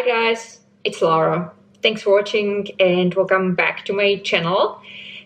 guys, it's Lara. Thanks for watching and welcome back to my channel.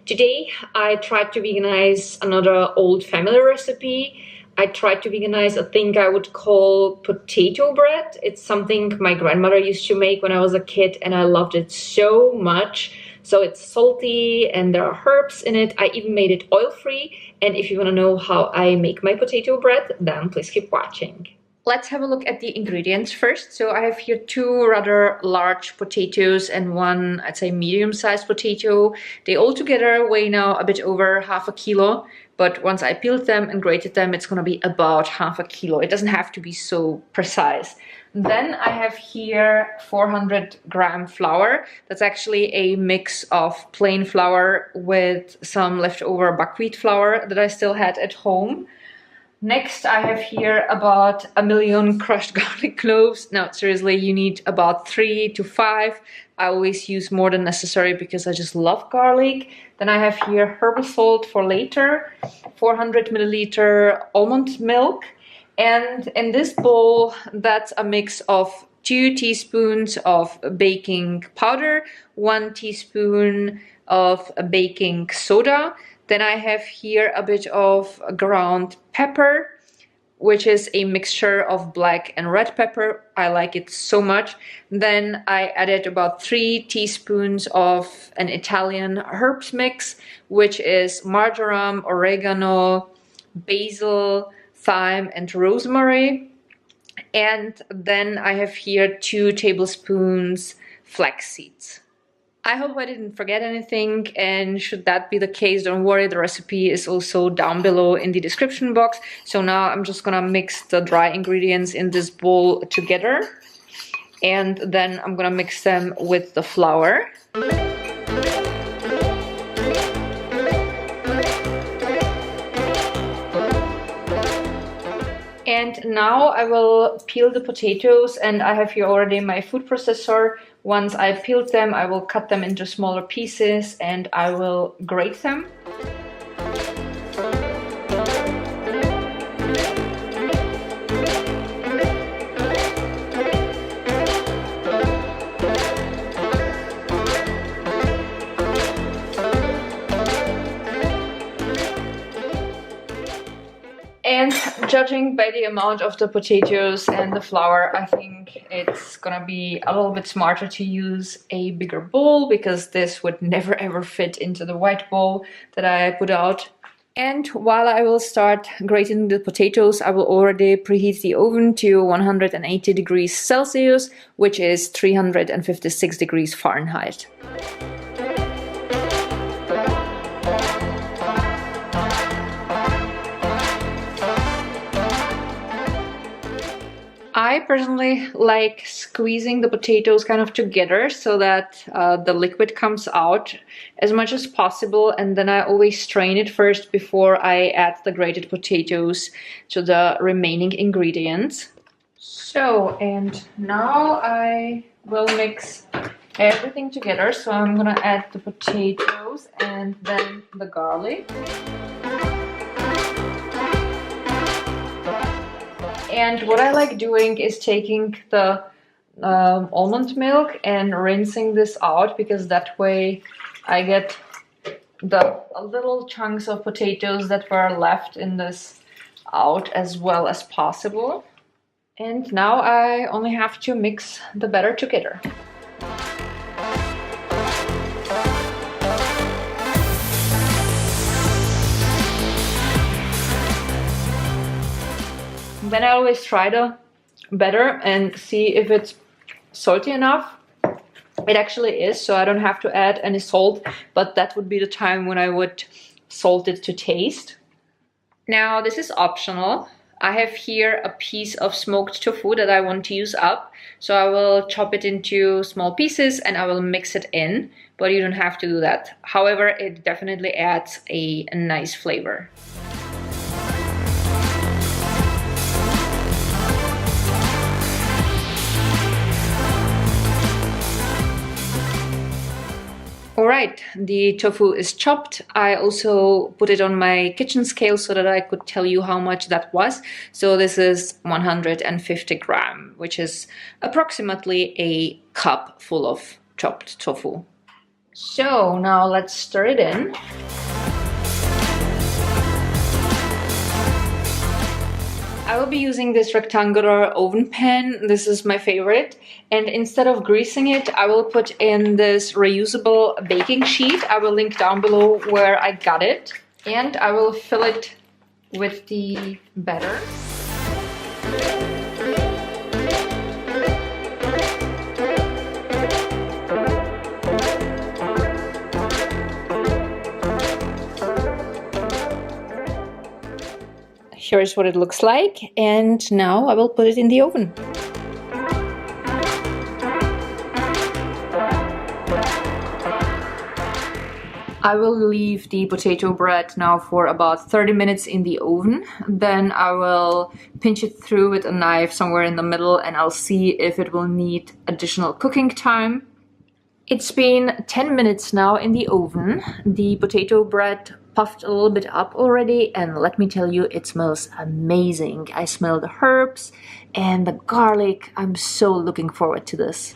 Today I tried to veganize another old family recipe. I tried to veganize a thing I would call potato bread. It's something my grandmother used to make when I was a kid and I loved it so much. So it's salty and there are herbs in it. I even made it oil-free. And if you want to know how I make my potato bread, then please keep watching. Let's have a look at the ingredients first. So I have here two rather large potatoes and one, I'd say, medium-sized potato. They all together weigh now a bit over half a kilo, but once I peeled them and grated them, it's gonna be about half a kilo. It doesn't have to be so precise. Then I have here 400-gram flour. That's actually a mix of plain flour with some leftover buckwheat flour that I still had at home. Next, I have here about 1 million crushed garlic cloves. Now, seriously, you need about 3 to 5. I always use more than necessary because I just love garlic. Then I have here herbal salt for later, 400 milliliter almond milk. And in this bowl, that's a mix of 2 teaspoons of baking powder, 1 teaspoon of baking soda. Then I have here a bit of ground pepper, which is a mixture of black and red pepper. I like it so much. Then I added about 3 teaspoons of an Italian herbs mix, which is marjoram, oregano, basil, thyme, and rosemary. And then I have here 2 tablespoons flax seeds. I hope I didn't forget anything, and should that be the case, don't worry, the recipe is also down below in the description box. So now I'm just gonna mix the dry ingredients in this bowl together, and then I'm gonna mix them with the flour. And now I will peel the potatoes, and I have here already my food processor. Once I peeled them, I will cut them into smaller pieces and I will grate them. And judging by the amount of the potatoes and the flour, I think it's gonna be a little bit smarter to use a bigger bowl, because this would never ever fit into the white bowl that I put out. And while I will start grating the potatoes, I will already preheat the oven to 180 degrees Celsius, which is 356 degrees Fahrenheit. I personally like squeezing the potatoes kind of together so that the liquid comes out as much as possible, and then I always strain it first before I add the grated potatoes to the remaining ingredients. So, and now I will mix everything together. So I'm gonna add the potatoes and then the garlic. And what I like doing is taking the almond milk and rinsing this out, because that way I get the little chunks of potatoes that were left in this out as well as possible. And now I only have to mix the batter together. Then I always try the batter and see if it's salty enough. It actually is, so I don't have to add any salt, but that would be the time when I would salt it to taste. Now, this is optional. I have here a piece of smoked tofu that I want to use up, so I will chop it into small pieces and I will mix it in, but you don't have to do that. However, it definitely adds a nice flavor. Alright, the tofu is chopped. I also put it on my kitchen scale so that I could tell you how much that was. So this is 150 gram, which is approximately a cup full of chopped tofu. So now let's stir it in. I will be using this rectangular oven pan. This is my favorite. And instead of greasing it, I will put in this reusable baking sheet. I will link down below where I got it. And I will fill it with the batter. Here's what it looks like, and now I will put it in the oven. I will leave the potato bread now for about 30 minutes in the oven. Then I will pinch it through with a knife somewhere in the middle, and I'll see if it will need additional cooking time. It's been 10 minutes now in the oven. The potato bread puffed a little bit up already, and let me tell you, it smells amazing. I smell the herbs and the garlic. I'm so looking forward to this.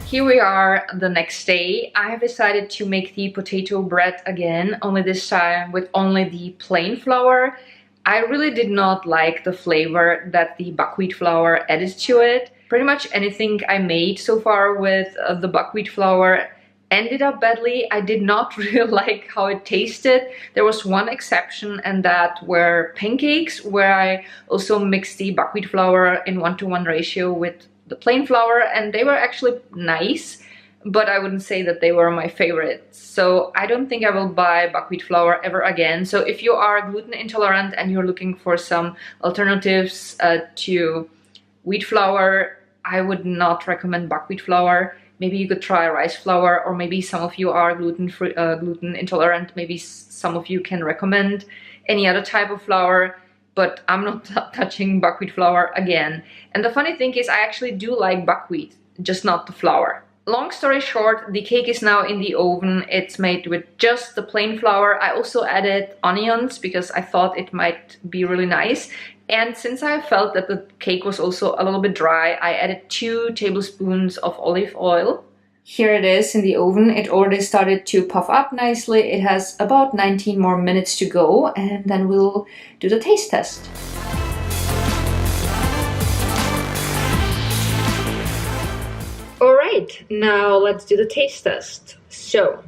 Here we are the next day. I have decided to make the potato bread again, only this time with only the plain flour. I really did not like the flavor that the buckwheat flour added to it. Pretty much anything I made so far with the buckwheat flour ended up badly. I did not really like how it tasted. There was one exception, and that were pancakes, where I also mixed the buckwheat flour in 1-to-1 ratio with the plain flour, and they were actually nice, but I wouldn't say that they were my favorite. So I don't think I will buy buckwheat flour ever again. So if you are gluten intolerant and you're looking for some alternatives to wheat flour, I would not recommend buckwheat flour. Maybe you could try rice flour, or maybe some of you are gluten intolerant. Maybe some of you can recommend any other type of flour. But I'm not touching buckwheat flour again. And the funny thing is, I actually do like buckwheat, just not the flour. Long story short, the cake is now in the oven. It's made with just the plain flour. I also added onions because I thought it might be really nice. And since I felt that the cake was also a little bit dry, I added 2 tablespoons of olive oil. Here it is in the oven. It already started to puff up nicely. It has about 19 more minutes to go, and then we'll do the taste test. Alright, now let's do the taste test. So,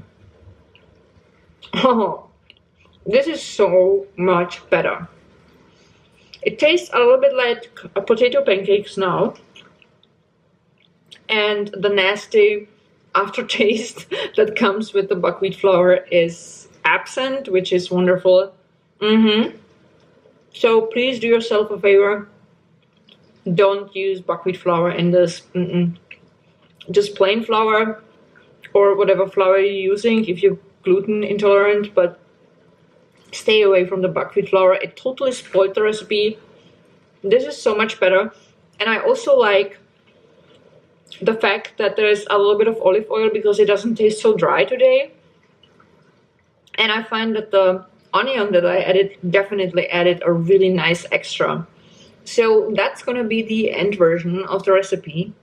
this is so much better. It tastes a little bit like potato pancakes now, and the nasty aftertaste that comes with the buckwheat flour is absent, which is wonderful. So please do yourself a favor. Don't use buckwheat flour in this. Just plain flour, or whatever flour you're using if you're gluten intolerant, but stay away from the buckwheat flour. It totally spoiled the recipe. This is so much better. And I also like the fact that there's a little bit of olive oil because it doesn't taste so dry today. And I find that the onion that I added definitely added a really nice extra. So that's gonna be the end version of the recipe.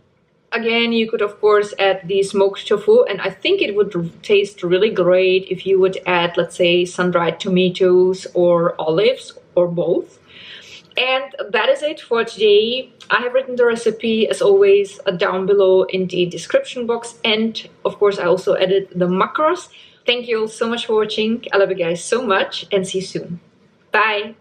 Again, you could of course add the smoked tofu, and I think it would taste really great if you would add, let's say, sun-dried tomatoes or olives, or both. And that is it for today. I have written the recipe, as always, down below in the description box. And of course, I also added the macros. Thank you all so much for watching. I love you guys so much, and see you soon. Bye.